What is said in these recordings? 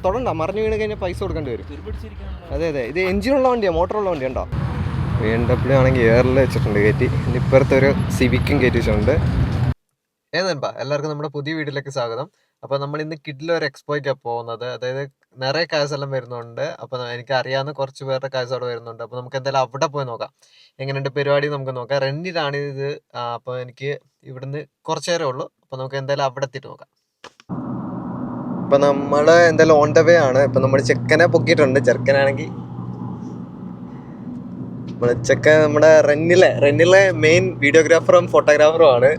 തൊടണ്ട മറിഞ്ഞു വീണ് കഴിഞ്ഞാൽ പൈസ കൊടുക്കേണ്ടി വരും. അതെ ഇത് എഞ്ചിനുള്ള വണ്ടിയാണ്, മോട്ടറുള്ള വണ്ടി ഉണ്ടോ? BMW ആണെങ്കിൽ എയറിൽ വെച്ചിട്ടുണ്ട് കയറ്റി. ഇപ്പുറത്തെ ഒരു സിവിക്കും കയറ്റി വെച്ചിട്ടുണ്ട്. ഏതാ എല്ലാവർക്കും നമ്മുടെ പുതിയ വീട്ടിലേക്ക് സ്വാഗതം. അപ്പോൾ നമ്മൾ ഇന്ന് കിഡിലെ ഒരു എക്സ്പോയ്ക്കാണ് പോകുന്നത്. അതായത് നിറയെ കാഴ്ച എല്ലാം വരുന്നുണ്ട്. അപ്പോൾ എനിക്ക് അറിയാവുന്ന കുറച്ച് പേരുടെ കാഴ്ച അവിടെ വരുന്നുണ്ട്. അപ്പോൾ നമുക്ക് എന്തായാലും അവിടെ പോയി നോക്കാം എങ്ങനെയുണ്ട് പരിപാടി, നമുക്ക് നോക്കാം. റെന്റിലാണ് ഇത്. അപ്പോൾ എനിക്ക് ഇവിടുന്ന് കുറച്ച് നേരമേ ഉള്ളൂ. അപ്പോൾ നമുക്ക് എന്തായാലും അവിടെ എത്തിയിട്ട് നോക്കാം. ഇപ്പം നമ്മൾ എന്തായാലും ഓൺ ദ വേ ആണ്. ഇപ്പം നമ്മൾ ചെക്കനെ പൊക്കിയിട്ടുണ്ട്. ചെറുക്കനാണെങ്കിൽ ചെക്കൻ നമ്മുടെ റെന്നിലെ മെയിൻ വീഡിയോഗ്രാഫറും ഫോട്ടോഗ്രാഫറും ആണ്.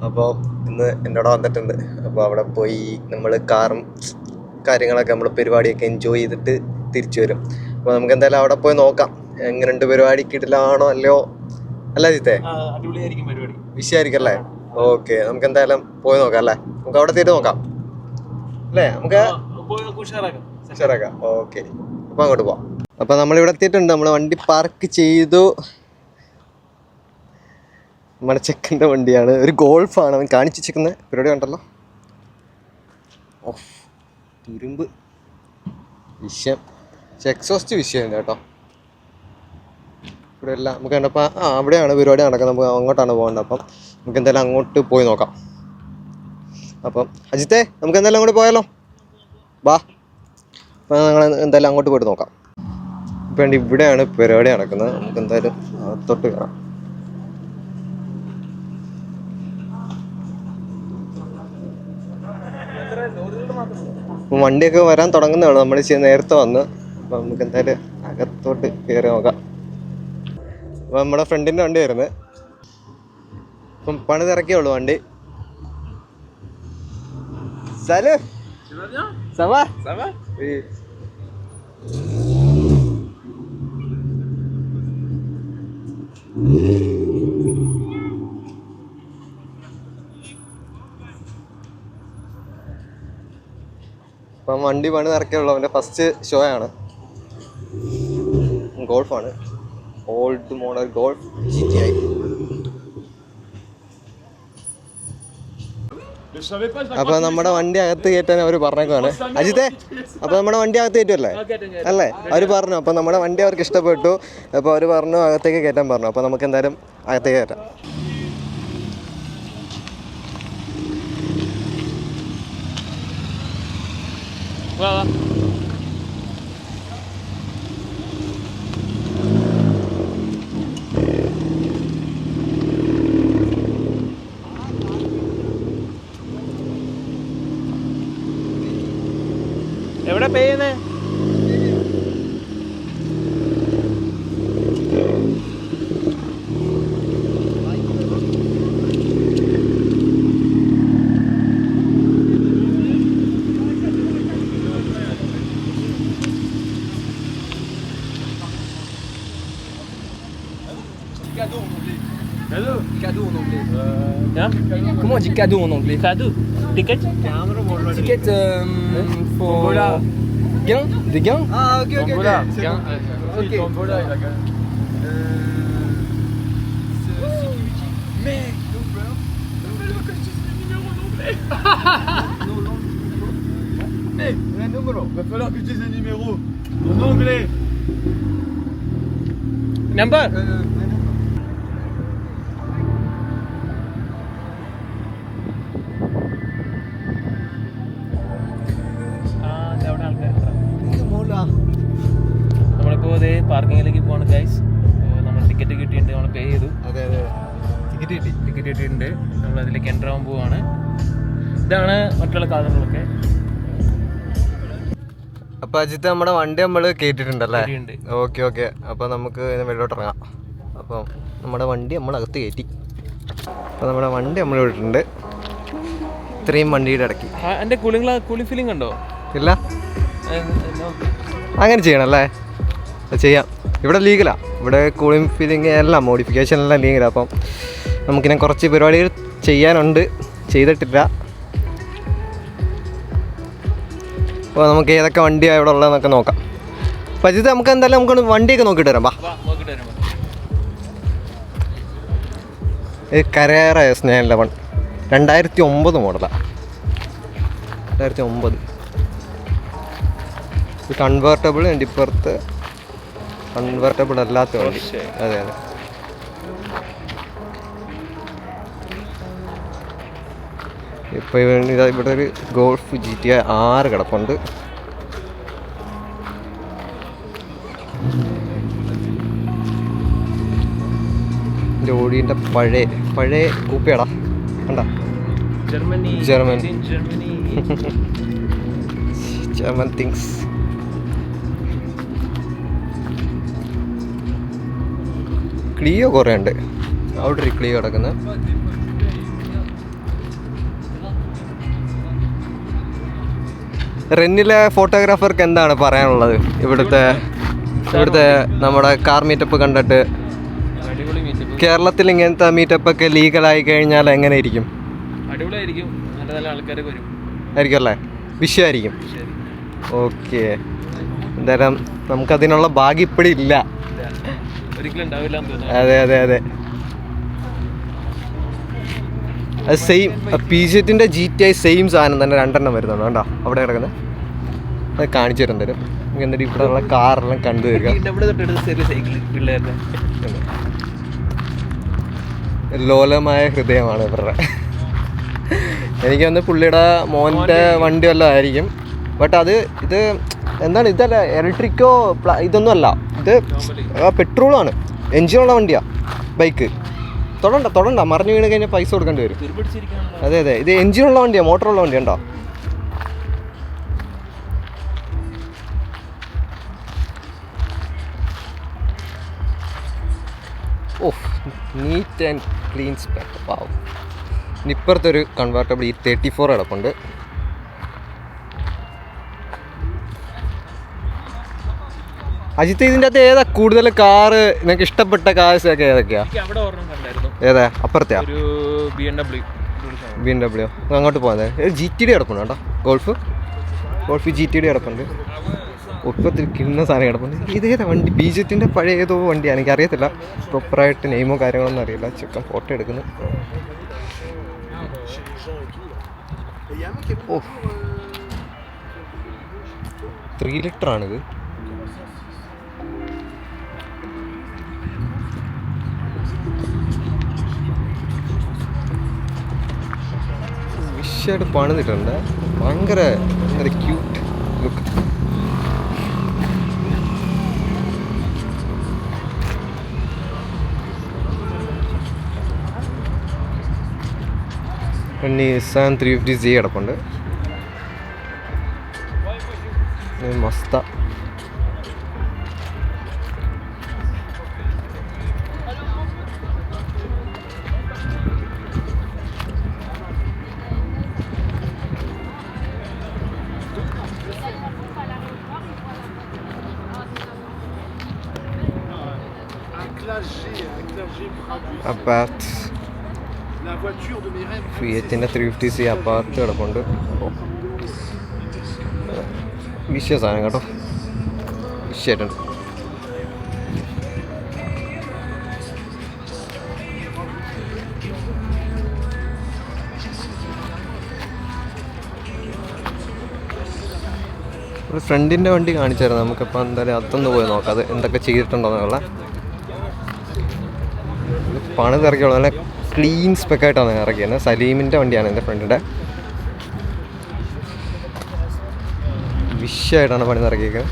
അപ്പോൾ ഇന്ന് എന്നോട് വന്നിട്ടുണ്ട്. അപ്പോൾ അവിടെ പോയി നമ്മൾ കാറും കാര്യങ്ങളൊക്കെ നമ്മൾ പരിപാടിയൊക്കെ എൻജോയ് ചെയ്തിട്ട് തിരിച്ചു വരും. അപ്പോൾ നമുക്ക് എന്തായാലും അവിടെ പോയി നോക്കാം എങ്ങനെയുണ്ട് പരിപാടി, കിടിലാണോ അല്ലയോ? അല്ല ജിത്തേ, വിഷയമായിരിക്കും അല്ലേ? ഓക്കെ, നമുക്ക് എന്തായാലും പോയി നോക്കാം അല്ലേ? നമുക്ക് അവിടെ എത്തിയിട്ട് നോക്കാം അല്ലേ? നമുക്ക് ഉഷാറാക്കാം. ഓക്കെ, അപ്പോൾ അങ്ങോട്ട് പോവാം. അപ്പോൾ നമ്മളിവിടെ എത്തിയിട്ടുണ്ട്. നമ്മൾ വണ്ടി പാർക്ക് ചെയ്തു. നമ്മുടെ ചെക്കൻ്റെ വണ്ടിയാണ്, ഒരു ഗോൾഫാണ് അവൻ കാണിച്ചു വെച്ചിരിക്കുന്നത്. പരിപാടി കണ്ടല്ലോ, ഓഫ് തുരുമ്പ് വിഷയം. പക്ഷെ എക്സോസ്റ്റ് വിഷയമില്ല കേട്ടോ. ഇവിടെ എല്ലാം നമുക്ക് കണ്ടപ്പോൾ അവിടെയാണ് പരിപാടി നടക്കുന്നത്. നമുക്ക് അങ്ങോട്ടാണ് പോകേണ്ടത്. അപ്പം നമുക്ക് എന്തായാലും അങ്ങോട്ട് പോയി നോക്കാം. അപ്പം അജിത്തേ, നമുക്ക് എന്തായാലും അങ്ങോട്ട് പോയാലോ? വാ, അപ്പം ഞങ്ങൾ എന്തായാലും അങ്ങോട്ട് പോയിട്ട് നോക്കാം. ഇപ്പം ഇവിടെയാണ് പരിപാടി നടക്കുന്നത്. നമുക്ക് എന്തായാലും അകത്തോട്ട് കയറാം. വണ്ടിയൊക്കെ വരാൻ തുടങ്ങുന്നതാണ്. നമ്മൾ നേരത്തെ വന്ന്. അപ്പം നമുക്ക് എന്തായാലും അകത്തോട്ട് കയറി നോക്കാം. അപ്പം നമ്മുടെ ഫ്രണ്ടിൻ്റെ വണ്ടി വരുന്നത്. അപ്പം പണി തിരക്കിയുള്ളൂ വണ്ടി. സാലു സവാ അപ്പം വണ്ടി പണി നിറയ്ക്കുള്ളൂ. അവൻ്റെ ഫസ്റ്റ് ഷോ ആണ്. ഗോൾഫാണ്, ഓൾഡ് മോഡൽ ഗോൾഫ് GTI. അപ്പോൾ നമ്മുടെ വണ്ടി അകത്ത് കയറ്റാൻ അവർ പറഞ്ഞേക്കാണ്. അജിത്തേ, അപ്പോൾ നമ്മുടെ വണ്ടി അകത്ത് കയറ്റുമല്ലേ അല്ലേ? അവർ പറഞ്ഞു. അപ്പോൾ നമ്മുടെ വണ്ടി അവർക്ക് ഇഷ്ടപ്പെട്ടു. അപ്പോൾ അവർ പറഞ്ഞു അകത്തേക്ക് കയറ്റാൻ പറഞ്ഞു. അപ്പോൾ നമുക്ക് എന്തായാലും അകത്തേക്ക് കയറ്റാം. എവിടെ പേ ചെയ്യുന്നേ? Cadeau en anglais. Hein? Comment on dit cadeau en anglais? Cadeau. Ticket? Ticket pour gain? Des gains? Ah ok. Gain. Ok. Mais un numéro. Va falloir que tu dises un numéro en anglais. number? നമ്മളിപ്പോൾ അതേ പാർക്കിങ്ങിലേക്ക് പോവാണ് guys. നമ്മൾ ticket കിട്ടിയിട്ടുണ്ട്, നമ്മൾ പേ ചെയ്തു. അതെ ticket കിട്ടിയിട്ടുണ്ട്. നമ്മൾ അതിലേക്ക് എൻ്റർ ആവാൻ പോവാണ്. ഇതാണ് മറ്റുള്ള കാറുകളൊക്കെ. അപ്പോൾ അജിത്ത്, നമ്മുടെ വണ്ടി നമ്മൾ കയറ്റിയിട്ടുണ്ടല്ലേ? ഉണ്ട്. ഓക്കെ. അപ്പോൾ നമുക്ക് വെളിയിലോട്ട് ഇറങ്ങാം. അപ്പം നമ്മുടെ വണ്ടി നമ്മൾ അകത്ത് കയറ്റി. അപ്പോൾ നമ്മുടെ വണ്ടി നമ്മൾ വിട്ടിട്ടുണ്ട്. ഇത്രയും വണ്ടിയുടെ ഇടയ്ക്ക് എൻ്റെ കൂളിംഗ് ഫീലിംഗ് ഉണ്ടോ? ഇല്ല, അങ്ങനെ ചെയ്യണമല്ലേ? ചെയ്യാം. ഇവിടെ ലീഗലാണ്. ഇവിടെ കൂളിംഗ് ഫീലിംഗ് എല്ലാം മോഡിഫിക്കേഷൻ എല്ലാം ലീഗലാണ്. അപ്പം നമുക്കിനെ കുറച്ച് പരിപാടികൾ ചെയ്യാനുണ്ട്, ചെയ്തിട്ടില്ല. അപ്പോൾ നമുക്ക് ഏതൊക്കെ വണ്ടിയാണ് ഇവിടെ ഉള്ളതെന്നൊക്കെ നോക്കാം. അപ്പോൾ അജിത്ത്, നമുക്ക് എന്തായാലും നമുക്ക് വണ്ടിയൊക്കെ നോക്കിയിട്ട് വരാം. ഇത് കരേറ S911. 2009 മോഡലാണ്. 2009. ഇത് കൺവേർട്ടബിൾ ഉണ്ട്. ഇപ്പുറത്ത് കൺവേർട്ടബിൾ അല്ലാത്ത വണ്ടി. അതെ അതെ. ഇപ്പോൾ ഇവിടെ ഒരു ഗോൾഫ് GTI 6 കിടപ്പുണ്ട്. ഓടിൻ്റെ പഴയ കൂപ്പയാടാ കണ്ട. German things. ക്ലിയോ കുറേ ഉണ്ട്. അവിടെ ഒരു ക്ലിയോ കിടക്കുന്നത്. റെന്നിലെ ഫോട്ടോഗ്രാഫർക്ക് എന്താണ് പറയാനുള്ളത്? ഇവിടുത്തെ നമ്മുടെ കാർ മീറ്റപ്പ് കണ്ടിട്ട് കേരളത്തിൽ ഇങ്ങനത്തെ മീറ്റപ്പ് ഒക്കെ ലീഗലായി കഴിഞ്ഞാൽ എങ്ങനെ ഇരിക്കും? അടിപൊളിയായിരിക്കും. നല്ല നല്ല ആൾക്കാരൊക്കെ വരും ആയിരിക്കും അല്ലേ? വിഷയമായിരിക്കും. ഓക്കെ, എന്തായാലും നമുക്കതിനുള്ള ഭാഗ്യം ഇപ്പോഴും ഇല്ല. ഒരിക്കലും ഉണ്ടാവില്ല. അതെ അതെ അതെ. അത് സെയിം PZ-ൻ്റെ GTI സെയിം സാധനം തന്നെ 2 വരുന്നുണ്ട്. കണ്ടോ അവിടെ കിടക്കുന്നത്? അത് കാണിച്ചു തരും തരും. എന്നിട്ട് ഇവിടെ ഉള്ള കാറെല്ലാം കണ്ടു തരിക. ലോലമായ ഹൃദയമാണ് ഇവരുടെ. എനിക്ക് വന്ന് പുള്ളിയുടെ മോൻ്റെ വണ്ടി വല്ലതും ആയിരിക്കും. ബട്ട് ഇത് എന്താണ്? ഇതല്ല ഇലക്ട്രിക്കോ ഇതൊന്നും അല്ല. ഇത് പെട്രോളാണ്. എൻജിനുള്ള വണ്ടിയാണ് ബൈക്ക്. തൊടണ്ട മറിഞ്ഞു വീണ് കഴിഞ്ഞാൽ പൈസ കൊടുക്കേണ്ടി വരും. അതെ അതെ. ഇത് എൻജിനുള്ള വണ്ടിയാണ്, മോട്ടറുള്ള വണ്ടി ഉണ്ടോ? ഓഹ്, നീറ്റ് ആൻഡ് ക്ലീൻ സ്പെക്ക്. പാവം. ഇപ്പുറത്തൊരു കൺവേർട്ടബിൾ E34 കിടപ്പുണ്ട്. അജിത്ത്, ഇതിൻ്റെ അകത്ത് ഏതാ കൂടുതൽ കാറ് നിങ്ങൾക്ക് ഇഷ്ടപ്പെട്ട കാർസ് ഒക്കെ ഏതൊക്കെയാ? ഏതാ? അപ്പുറത്തെയാ? BMW. അങ്ങോട്ട് പോകുന്നത് GTD കിടപ്പുണ്ട് കേട്ടോ. ഗോൾഫ് GTD കിടപ്പുണ്ട്. ഒപ്പത്തിൽ കിണ്ണ സാധനം കിടപ്പുണ്ട്. ഇതേതാ വണ്ടി? BZ-ൻ്റെ പഴയ ഏതോ വണ്ടിയാണ്. എനിക്കറിയത്തില്ല, പ്രോപ്പറായിട്ട് നെയിമോ കാര്യങ്ങളൊന്നും അറിയില്ല. ചെക്കൻ ഫോട്ടോ എടുക്കുന്നു. ഓ, 3 ലിറ്ററാണിത്. വിഷയമായിട്ട് പണിതിട്ടുണ്ട്. ഭയങ്കര ക്യൂട്ട് ലുക്ക്. Nissan 350Z കിടപ്പുണ്ട്. മസ്ത. അപ്പാർട്ട് ഫിയറ്റിൻ്റെ 350C അപ്പാർട്ട് കിടപ്പുണ്ട്. വിഷയ സാധനം കേട്ടോ, വിഷയമായിട്ടുണ്ട്. ഒരു ഫ്രണ്ടിൻ്റെ വണ്ടി കാണിച്ചായിരുന്നു. നമുക്കിപ്പോൾ എന്തായാലും അതൊന്ന് പോയി നോക്കാം, അത് എന്തൊക്കെ ചെയ്തിട്ടുണ്ടോന്നുള്ള. പണിതിറക്കിയുള്ള നല്ല ക്ലീൻ സ്പെക്കായിട്ടാണ് ഇറക്കിയത്. സലീമിൻ്റെ വണ്ടിയാണ് എൻ്റെ ഫ്രണ്ടിൻ്റെ. വിഷയമായിട്ടാണ് പണി ഇറക്കിയത്.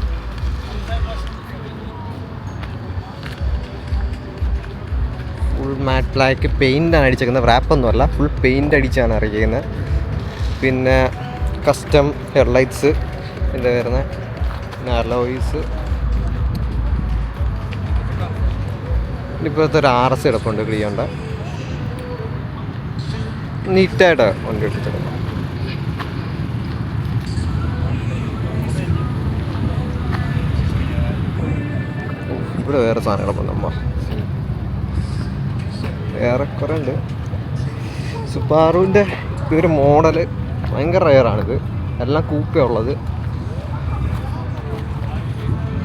ഫുൾ മാറ്റ് ബ്ലാക്ക് പെയിൻ്റാണ് അടിച്ചേക്കുന്നത്, റാപ്പൊന്നുമല്ല, ഫുൾ പെയിൻ്റ് അടിച്ചാണ് ഇറക്കിയത്. പിന്നെ കസ്റ്റം ഹെഡ്ലൈറ്റ്സ് ഇതിൻ്റെ വരുന്ന അലോയ്സ്. ഇപ്പോഴത്തെ ഒരു RS കിടപ്പുണ്ട് ക്ലിയോണ്ട. നീറ്റായിട്ട് വണ്ടി എടുത്തിട്ടുണ്ട്. ഇവിടെ വേറെ സാധനം കിടപ്പുണ്ട്. ഏറെക്കുറെ ഉണ്ട്. സുബാറുവിൻ്റെ ഒരു മോഡല് ഭയങ്കര റെയറാണിത്. എല്ലാം കൂപ്പയുള്ളത്,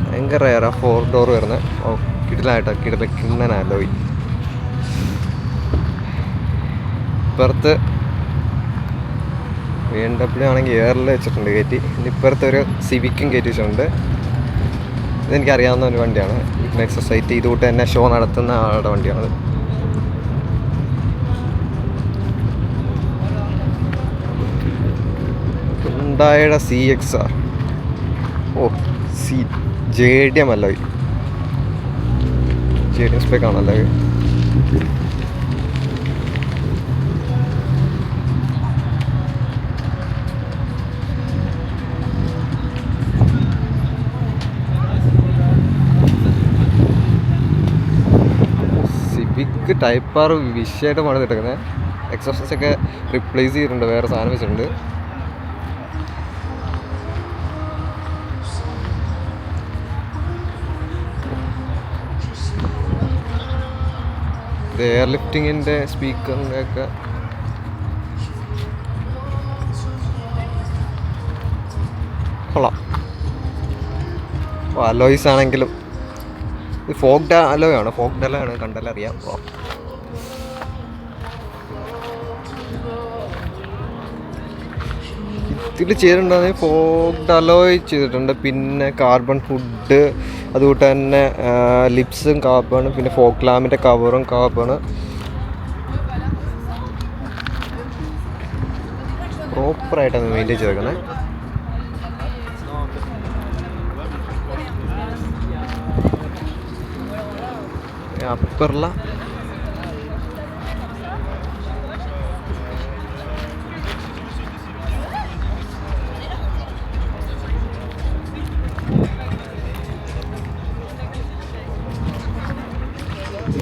ഭയങ്കര റെയറാണ്. 4 ഡോർ വരുന്നത്. ഓ, കിണ്ണനാലോയി. ഇപ്പുറത്ത് BMW ആണെങ്കിൽ എയറിൽ വെച്ചിട്ടുണ്ട് കയറ്റി. ഇപ്പുറത്തെ ഒരു സിവിക്കും കയറ്റി വെച്ചിട്ടുണ്ട്. ഇതെനിക്കറിയാവുന്ന ഒരു വണ്ടിയാണ്. വിറ്റ്നസ് സൊസൈറ്റി ഇതുകൂട്ട് തന്നെ ഷോ നടത്തുന്ന ആളുടെ വണ്ടിയാണത്. ഹുണ്ടായുടെ CXR. ഓ JDM അല്ല, JDM സ്പെക് ആണല്ലേ. സിവിക്ക് ടൈപ്പ് ആർ വിഷയമായിട്ട് പണിതിട്ടേക്കുന്നത്. എക്സോസ്റ്റ് ഒക്കെ റിപ്ലേസ് ചെയ്തിട്ടുണ്ട്, വേറെ സാധനം വെച്ചിട്ടുണ്ട്. എയർ ലിഫ്റ്റിങ്ങിൻ്റെ സ്പീക്കറിൻ്റെ ഒക്കെ കൊള്ളാം. അലോയ്സ് ആണെങ്കിലും ഇത് ഫോക്ഡ് അലോയാണ്, ഫോക്ഡ് അലോയാണ്, കണ്ടാലറിയാം. ഇതിൽ ചെയ്തിട്ടുണ്ടെങ്കിൽ ഫോക്ഡ് അലോയ് ചെയ്തിട്ടുണ്ട്. പിന്നെ കാർബൺ ഹുഡ്, അതുകൂട്ട് തന്നെ ലിപ്സും കാർബൺ, പിന്നെ ഫോക്ക് ലാമ്പിൻ്റെ കവറും കാർബൺ. പ്രോപ്പറായിട്ടാണ് മെയിൻറ്റെയിൻ ചെയ്തേക്കുന്നത്. അപ്പറില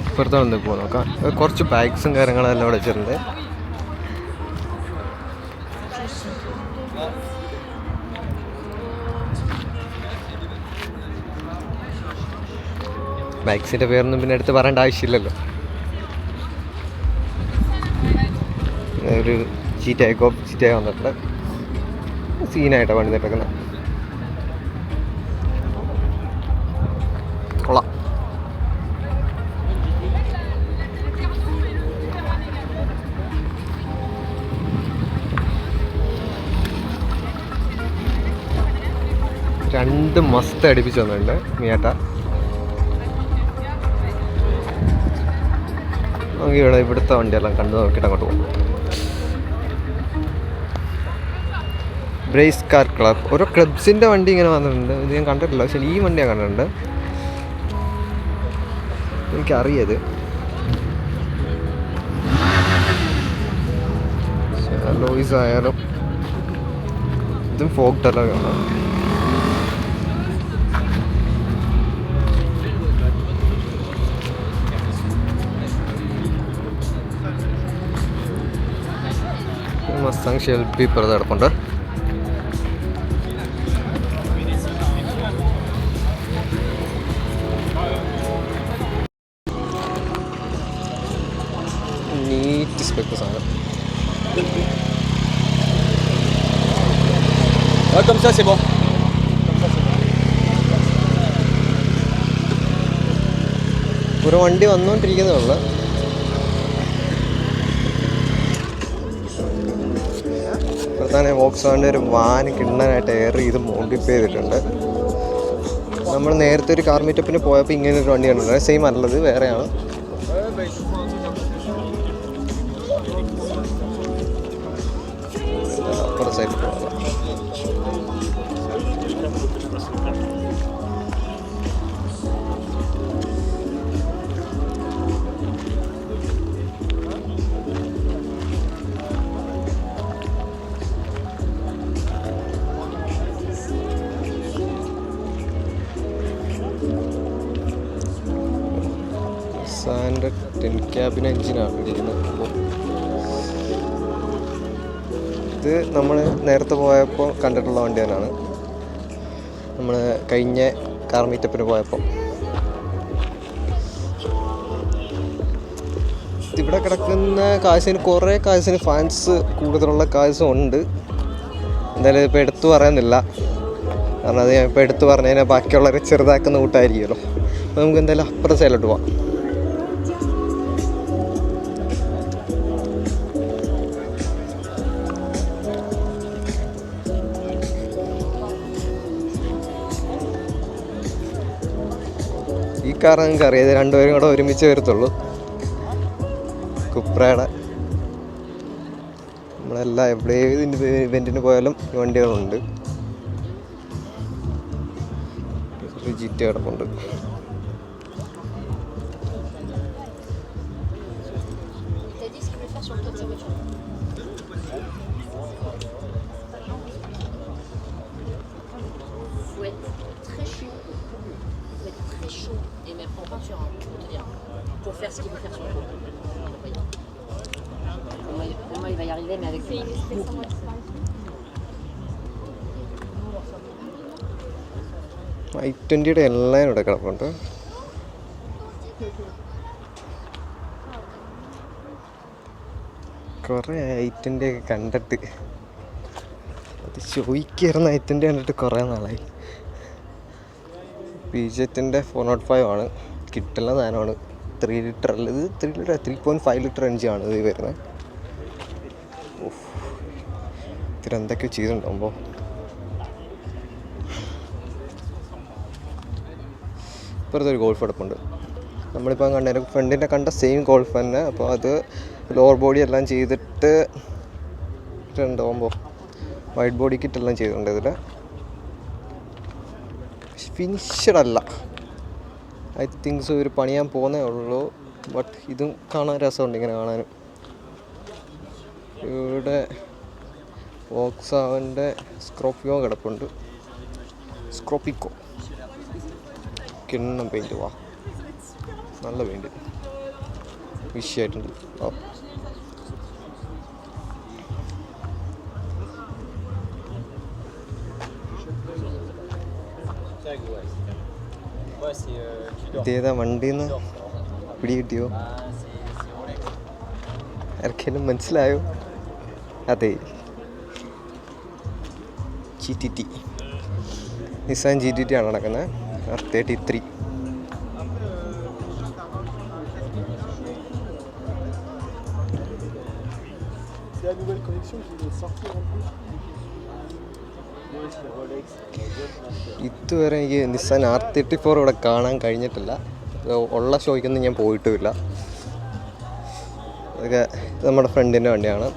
ഇപ്പുറത്തെ വന്ന് പോകും നോക്കാം. കുറച്ച് ബാഗ്സും കാര്യങ്ങളെല്ലാം ഇവിടെ വെച്ചിട്ടുണ്ട്. ബാഗ്സിൻ്റെ പേരൊന്നും പിന്നെ എടുത്ത് പറയേണ്ട ആവശ്യമില്ലല്ലോ. ഒരു GTA വന്നിട്ടുണ്ട്. സീനായിട്ടാണ് പണിതിട്ടേക്കുന്നത്. കൊള്ളാം. രണ്ട് മസ്ത് അടിപ്പിച്ച് വന്നിട്ടുണ്ട് മിയാട്ട. നമുക്ക് ഇവിടെ ഇവിടുത്തെ വണ്ടിയെല്ലാം കണ്ടു നോക്കിയിട്ട് അങ്ങോട്ട് പോകും. ബ്രേസ് കാർ ക്ലബ്, ഓരോ ക്ലബ്സിൻ്റെ വണ്ടി ഇങ്ങനെ വന്നിട്ടുണ്ട്. ഇത് ഞാൻ കണ്ടിട്ടില്ല, പക്ഷേ ഈ വണ്ടി ഞാൻ കണ്ടിട്ടുണ്ട്. എനിക്കറിയത് ലോയ്സ് ആയാലും ഇതും ഫോക്ക് ടലോ കാണാം. മസ്താങ് ഷെൽബി ഇപ്പുറത്ത് കിടപ്പുണ്ട്. നീറ്റ് സ്പെക്ക് സാധനം. Comme ça, c'est bon. ഒരു വണ്ടി വന്നുകൊണ്ടിരിക്കുന്നേ ഉള്ളു. ഇപ്പോഴത്താണ് വോക്സ്വാഗണിൻ്റെ ഒരു വാന് കിണ്ണനായിട്ട് എയർ ചെയ്ത് മോഡിഫൈ ചെയ്തിട്ടുണ്ട്. നമ്മൾ നേരത്തെ ഒരു കാർ മീറ്റപ്പിന് പോയപ്പോൾ ഇങ്ങനെ ഒരു വണ്ടി കണ്ടിട്ടുണ്ട്. സെയിം അല്ലത്, വേറെയാണ്. അപ്പുറത്തെ സൈഡിൽ പോകാം. സാൻ്റെ 10 ക്യാബിൻ എഞ്ചിനാണ് ഇരിക്കുന്നത്. ഇത് നമ്മൾ നേരത്തെ പോയപ്പോൾ കണ്ടിട്ടുള്ള വണ്ടി തന്നെയാണ്. നമ്മൾ കഴിഞ്ഞ കാർ മീറ്റപ്പിന് പോയപ്പോൾ ഇവിടെ കിടക്കുന്ന കാഴ്ചന് കുറേ കാഴ്ചന് ഫാൻസ് കൂടുതലുള്ള കാഴ്ച ഉണ്ട്. എന്തായാലും ഇപ്പോൾ എടുത്തു പറയുന്നില്ല, കാരണം അത് ഞാൻ ഇപ്പോൾ എടുത്തു പറഞ്ഞു കഴിഞ്ഞാൽ ബാക്കിയുള്ളവരെ ചെറുതാക്കുന്ന കൂട്ടായിരിക്കുമല്ലോ. അപ്പോൾ നമുക്ക് എന്തായാലും അപ്പുറത്തെ സൈഡിലോട്ട് പോവാം. ഈ കാർ നിങ്ങൾക്ക് അറിയാം, ഇത് രണ്ടുപേരും കൂടെ ഒരുമിച്ച് വരത്തുള്ളൂ. കുപ്രയുടെ നമ്മളെല്ലാം എവിടെ ഏത് ഇവൻറ്റിന് പോയാലും ഈ വണ്ടികളുണ്ട്. GT കിടപ്പുണ്ട്. Et même en peinture, hein, je peux te dire, pour faire ce qu'il veut faire sur le coup. Pour moi, il va y arriver, mais avec i20യുടെ എല്ലാം ഇവിടെ കിടപ്പുണ്ട്. കുറേ i20 ഒക്കെ കണ്ടിട്ട് അത് ചോദിക്കായിരുന്ന i20 കണ്ടിട്ട് കുറേ നാളായി. PZ-ൻ്റെ 405 ആണ്, കിട്ടുന്ന സാധനമാണ്. 3 ലിറ്റർ അല്ല, ഇത് 3.5 ലിറ്റർ എൻജിനാണ് ഇത് വരുന്നത്. ഇതിലെന്തൊക്കെയോ ചെയ്തിട്ടുണ്ടാകുമ്പോൾ ഇപ്പുറത്തൊരു ഗോൾഫ് എടുപ്പുണ്ട്. നമ്മളിപ്പോൾ കണ്ട ഫ്രണ്ടിൻ്റെ കണ്ട സെയിം ഗോൾഫ് തന്നെ. അപ്പോൾ അത് ലോവർ ബോഡി എല്ലാം ചെയ്തിട്ട് ഉണ്ടാകുമ്പോൾ വൈറ്റ് ബോഡി കിറ്റെല്ലാം ചെയ്തിട്ടുണ്ട്. ഇതിൽ ഫിനിഷ്ഡ് അല്ല, ഐ തിങ്ക്സ് ഒരു പണിയാൻ പോകുന്നേ ഉള്ളൂ. ബട്ട് ഇതും കാണാൻ രസമുണ്ട് ഇങ്ങനെ കാണാനും. ഇവിടെ വോക്സാവൻ്റെ സ്ക്രോപ്പിയോ കിടപ്പുണ്ട്. സ്ക്രോപ്പിക്കോ കിണ്ണം പെയിൻറ്റ്. വാ, നല്ല പെയിൻറ്റ്, വിഷയമായിട്ടുണ്ട്. ഇതേതാ വണ്ടിന്ന് പിടി കിട്ടിയോ? ആർക്കെങ്കിലും മനസ്സിലായോ? അതെ, GTT, നിസാൻ GTT ആണ് നടക്കുന്നത്. R33. C'est la nouvelle collection qui vient de sortir en plus. ഇതുവരെ എനിക്ക് നിസാൻ R34 ഇവിടെ കാണാൻ കഴിഞ്ഞിട്ടില്ല. ഉള്ള ഷോയ്ക്കൊന്നും ഞാൻ പോയിട്ടുമില്ല. അതൊക്കെ നമ്മുടെ ഫ്രണ്ടിൻ്റെ വണ്ടിയാണ്.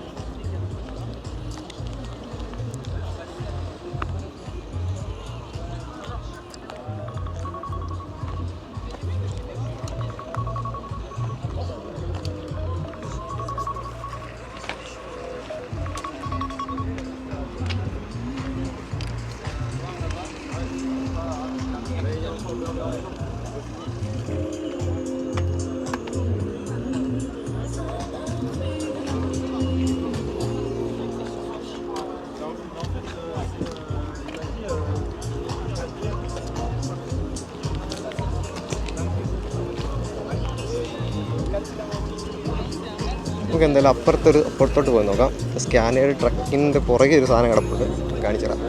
നമുക്ക് എന്തായാലും അപ്പുറത്തോട്ട് പോയി നോക്കാം. സ്കാനർ ട്രക്കിൻ്റെ പുറകെ ഒരു സാധനം കിടപ്പുണ്ട്, കാണിച്ചുതരാം.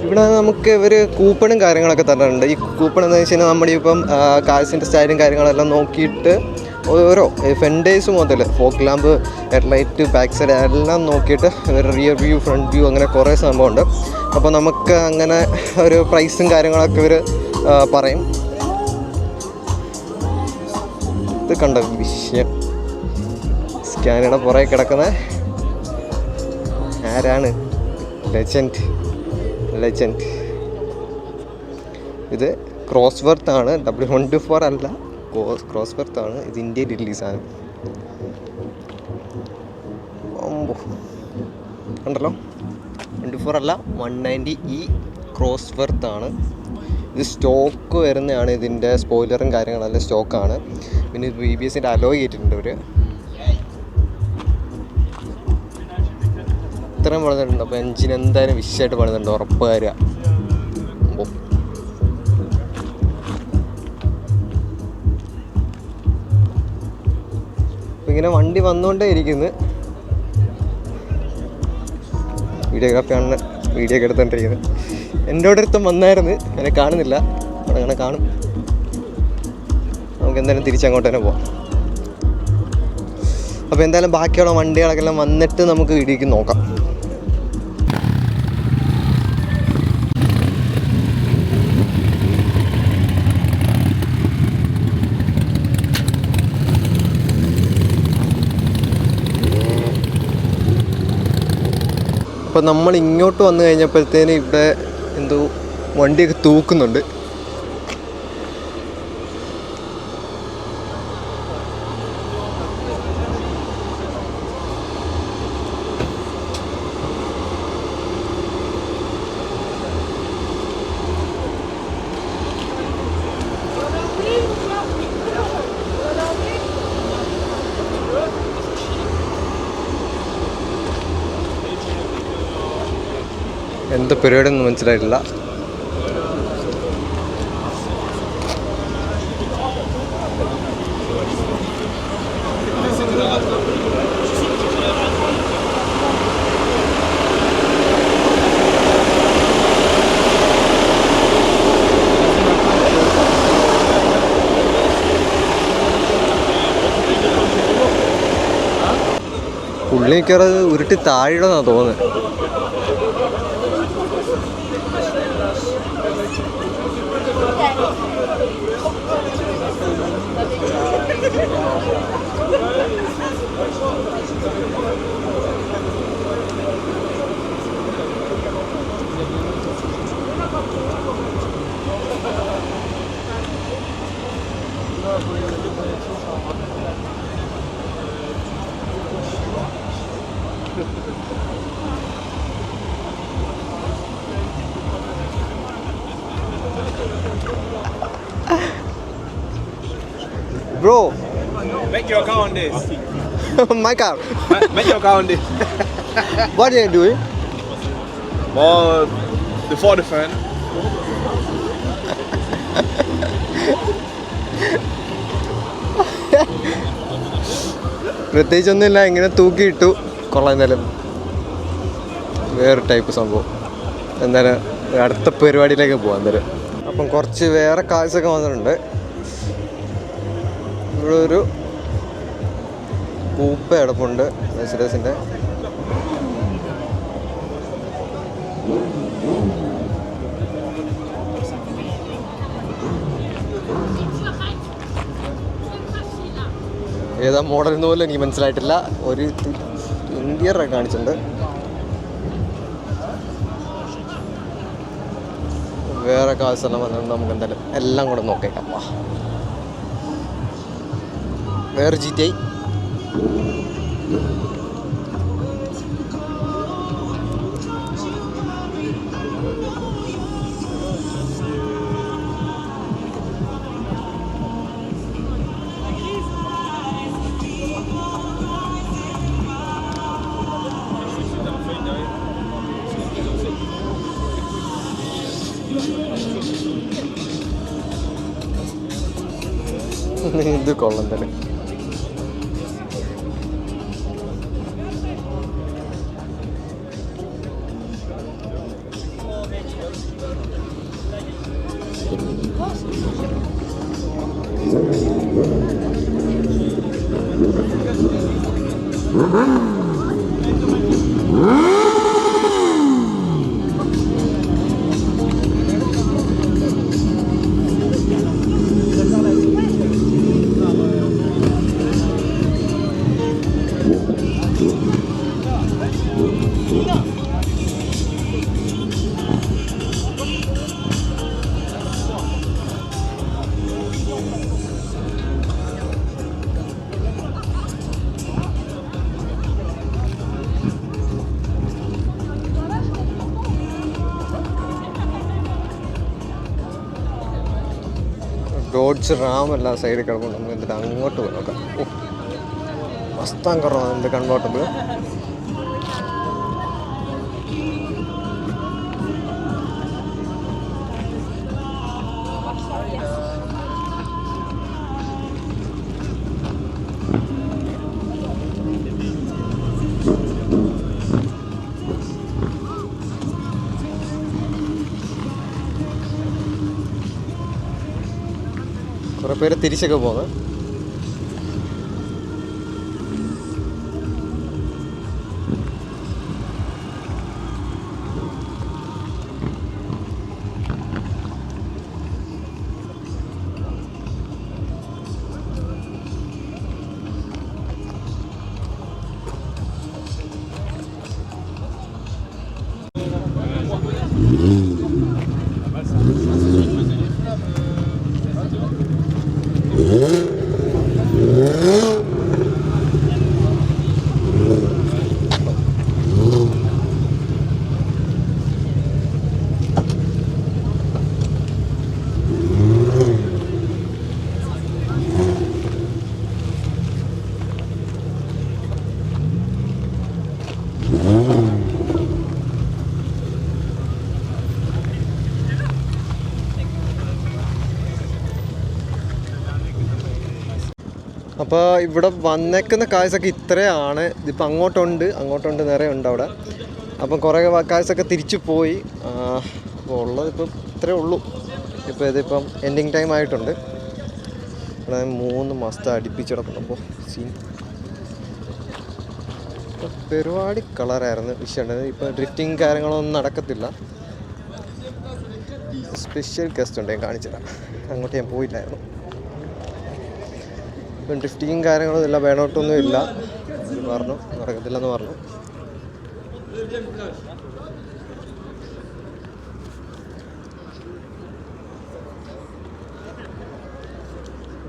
ഇവിടെ നമുക്ക് ഇവർ കൂപ്പണും കാര്യങ്ങളൊക്കെ തന്നിട്ടുണ്ട്. ഈ കൂപ്പൺ എന്താണെന്ന് വെച്ച് കഴിഞ്ഞാൽ നമ്മുടെ ഇപ്പം കാഴ്സിൻ്റെ സ്റ്റൈലും കാര്യങ്ങളെല്ലാം നോക്കിയിട്ട് ഓരോ ഫെൻഡേഴ്സ് മുതൽ folk lamp, headlight, back side എല്ലാം നോക്കിയിട്ട് റിയർ വ്യൂ, ഫ്രണ്ട് വ്യൂ, അങ്ങനെ കുറേ സംഭവമുണ്ട്. അപ്പോൾ നമുക്ക് അങ്ങനെ ഒരു പ്രൈസും കാര്യങ്ങളൊക്കെ ഇവർ പറയും. ഇത് കണ്ട വിഷയം, സ്കാനയുടെ പുറകെ കിടക്കുന്ന ആരാണ്? ലെജൻഡ്. ഇത് ക്രോസ്വർത്ത് ആണ്, W124 അല്ല, ക്രോസ്വർത്ത് ആണ്. ഇത് ഇന്ത്യയിൽ റിലീസാണ്. കണ്ടല്ലോ, 24 അല്ല, 190E ക്രോസ്വർത്ത് ആണ്. ഇത് സ്റ്റോക്ക് വരുന്നതാണ്. ഇതിൻ്റെ സ്പോയിലറും കാര്യങ്ങളെല്ലാം സ്റ്റോക്കാണ്. പിന്നെ ഇത് BBSൻ്റെ അലോയ് ചെയ്തിട്ടുണ്ട് ഇവർ. ഇത്രയും പണിതിട്ടുണ്ട്. അപ്പോൾ എഞ്ചിൻ എന്തായാലും വിഷയമായിട്ട് പണിതുണ്ട്, ഉറപ്പ് കാര്യം. അപ്പോൾ ഇങ്ങനെ വണ്ടി വന്നുകൊണ്ടേ ഇരിക്കുന്നു. വീഡിയോ ഒക്കെ എടുത്തോണ്ടിരിക്കുന്നത്. എൻ്റെ അടുത്തും വന്നായിരുന്നു, എന്നെ കാണുന്നില്ല. അവിടെ അങ്ങനെ കാണും. നമുക്ക് എന്തായാലും തിരിച്ചങ്ങോട്ട് തന്നെ പോവാം. അപ്പോൾ എന്തായാലും ബാക്കിയുള്ള വണ്ടികളൊക്കെ എല്ലാം വന്നിട്ട് നമുക്ക് വീഡിയോക്ക് നോക്കാം. അപ്പോൾ നമ്മൾ ഇങ്ങോട്ട് വന്നു കഴിഞ്ഞപ്പോഴത്തേന് ഇവിടെ എന്തോ വണ്ടിയൊക്കെ തൂക്കുന്നുണ്ട്. എന്താ പരിപാടിയൊന്നും മനസ്സിലായിട്ടില്ല. പുള്ളി മിക്കവാറും ഉരുട്ടി താഴെന്നാണ് തോന്നുന്നത്. Bro, Make your car on this. my car. Make your car on this. What are you doing? Well, before the fan. പ്രത്യേകിച്ചൊന്നുമില്ല, ഇങ്ങനെ തൂക്കിയിട്ടു. കൊള്ളാം. എന്തായാലും വേറെ ടൈപ്പ് സംഭവം. എന്തായാലും അടുത്ത പരിപാടിയിലേക്ക് പോവാം. എന്തായാലും അപ്പം കുറച്ച് വേറെ കാഴ്ചയൊക്കെ വന്നിട്ടുണ്ട്. ഇവിടെ ഒരു കൂപ്പ കിടപ്പുണ്ട് മെഴ്സിഡീസിൻ്റെ. ഏതാ മോഡൽ എന്ന് പോലും എനിക്ക് മനസ്സിലായിട്ടില്ല. ഒരു ഇന്ത്യറൊക്കെ കാണിച്ചിട്ടുണ്ട്. വേറെ കാഴ്ചയെല്ലാം വന്നിട്ടുണ്ട്. നമുക്ക് എന്തായാലും എല്ലാം കൂടെ നോക്കേക്കാം. വേറെ GTA. ഇത് കൊള്ളം തന്നെ. ഡോഡ്ജ് റാം എല്ലാം സൈഡിൽ കിടക്കുന്നുണ്ട്. നമുക്ക് എന്നിട്ട് അങ്ങോട്ട് പോയി നോക്കാം. മസ്താൻ കുറവാണ് എൻ്റെ കൺവേർട്ടബിൾ. കുറേ പേര് തിരിച്ചൊക്കെ പോകുന്നത്. അപ്പോൾ ഇവിടെ വന്നേക്കുന്ന കാഴ്ചയൊക്കെ ഇത്രയാണ്. ഇതിപ്പോൾ അങ്ങോട്ടുണ്ട് നിറയെ ഉണ്ട് അവിടെ. അപ്പം കുറേ കാഴ്ചയൊക്കെ തിരിച്ചു പോയി. അപ്പോൾ ഉള്ളതിപ്പം ഇത്രയേ ഉള്ളൂ. ഇപ്പോൾ ഇതിപ്പം എൻഡിങ് ടൈം ആയിട്ടുണ്ട്. ഇവിടെ 3 മാസത്തെ അടുപ്പിച്ചിടക്കണം. അപ്പോൾ സീൻ പരിപാടി കളറായിരുന്നു വിഷയമുണ്ടായത്. ഇപ്പോൾ ഡ്രിഫ്റ്റിങ് കാര്യങ്ങളൊന്നും നടക്കത്തില്ല. സ്പെഷ്യൽ ഗസ്റ്റ് ഉണ്ട്, ഞാൻ കാണിച്ചില്ല. അങ്ങോട്ട് ഞാൻ പോയില്ലായിരുന്നു. ഇപ്പം ഡ്രിഫ്റ്റിങ്ങും കാര്യങ്ങളൊന്നും ഇല്ല, വേണോട്ടൊന്നും ഇല്ല പറഞ്ഞു, നടക്കത്തില്ലെന്ന് പറഞ്ഞു.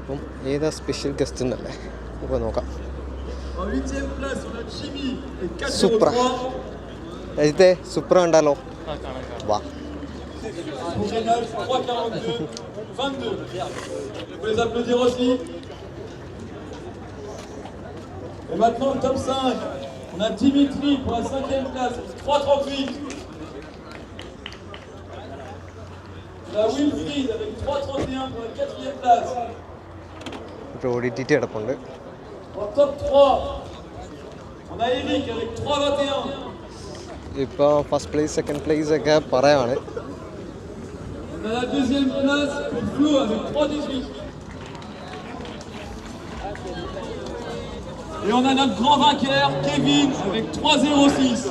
അപ്പം ഏതാ സ്പെഷ്യൽ ഗസ്റ്റ് എന്നല്ലേ ഇപ്പോൾ നോക്കാം. സൂപ്ര അജിത്തെ സൂപ്ര കണ്ടാലോ? വാ. Et maintenant, le top 5, on a Dimitri pour la 5e place, 3,38. On a Wilfried avec 3,31 pour la 4e place. ഓടിറ്റിട്ട് കിടപ്പുണ്ട്. En top 3, on a Eric avec 3,21. ഇപ്പോൾ ഫസ്റ്റ് പ്ലേസ് സെക്കൻഡ് പ്ലേസ് ഒക്കെ പറയാണ്. On a la 2e place pour Flo avec 3,18. Et on a notre grand vainqueur, Kevin, avec 3,06.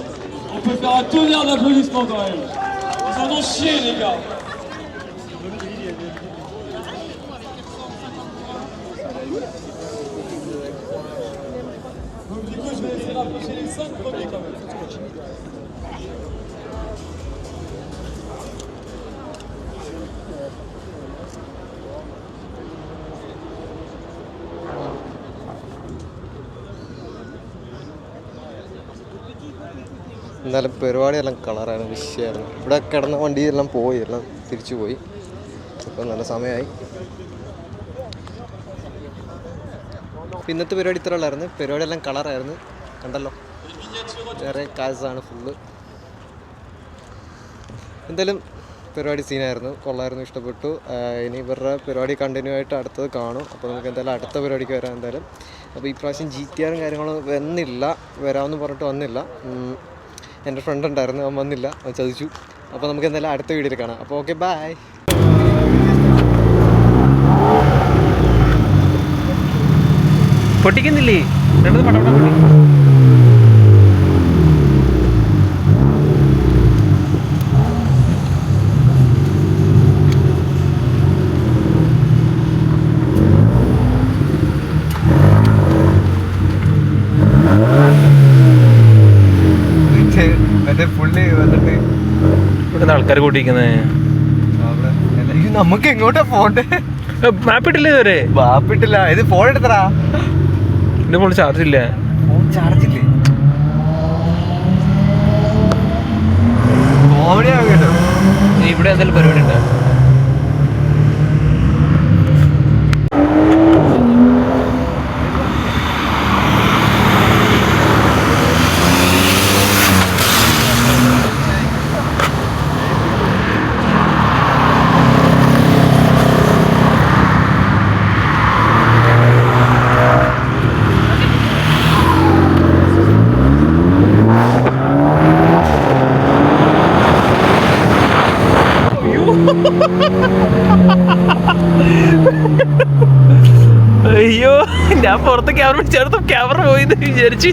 On peut faire un tonnerre d'applaudissements quand même. Ils en ont chié, les gars. Donc du coup, je vais essayer d'approcher les 5 premiers quand même. എന്നാലും പരിപാടിയെല്ലാം കളറാണ്, വിഷയമായിരുന്നു. ഇവിടെ കിടന്ന വണ്ടിയെല്ലാം പോയി, എല്ലാം തിരിച്ചു പോയി. ഇപ്പോൾ നല്ല സമയമായി. ഇന്നത്തെ പരിപാടി ഇത്ര ഉള്ളായിരുന്നു. പരിപാടിയെല്ലാം കളറായിരുന്നു, കണ്ടല്ലോ. വേറെ കാഴ്ചയാണ് ഫുള്ള്. എന്തായാലും പരിപാടി സീനായിരുന്നു, കൊള്ളായിരുന്നു, ഇഷ്ടപ്പെട്ടു. ഇനി ഇവരുടെ പരിപാടി കണ്ടിന്യൂ ആയിട്ട് അടുത്തത് കാണും. അപ്പോൾ നമുക്ക് എന്തായാലും അടുത്ത പരിപാടിക്ക് വരാം എന്തായാലും. അപ്പോൾ ഈ പ്രാവശ്യം GTR കാര്യങ്ങളും വരാമെന്ന് പറഞ്ഞിട്ട് വന്നില്ല. എൻ്റെ ഫ്രണ്ട് ഉണ്ടായിരുന്നു, അവൻ വന്നില്ല, അവൻ ചതിച്ചു. അപ്പോൾ നമുക്ക് എന്തായാലും അടുത്ത വീഡിയോയിൽ കാണാം. അപ്പോൾ ഓക്കെ, ബൈ. പൊട്ടിക്കുന്നില്ലേ? പടപട പൊട്ടി. പുള്ളി വന്നിട്ട് ഇവിടെ ആൾക്കാർ കൂട്ടിയിരിക്കുന്നത്. നമുക്ക് എങ്ങോട്ടാ പോണ്ടേ? മാപ്പിട്ടില്ല ഇതുവരെ. മാപ്പിട്ടില്ല. ഇത് ഫോൺ എടുത്തടാ. എന്റെ ഫോൺ ചാർജ് ഇല്ല. ചാർജില്ലേ? കോമഡിയാ കേട്ടോ. ഇവിടെ എന്തെങ്കിലും പരിപാടി ഉണ്ടോ? അയ്യോ, ഞാൻ പുറത്ത് ക്യാമറ പിടിച്ചെടുത്തും ക്യാമറ പോയി വിചാരിച്ച്.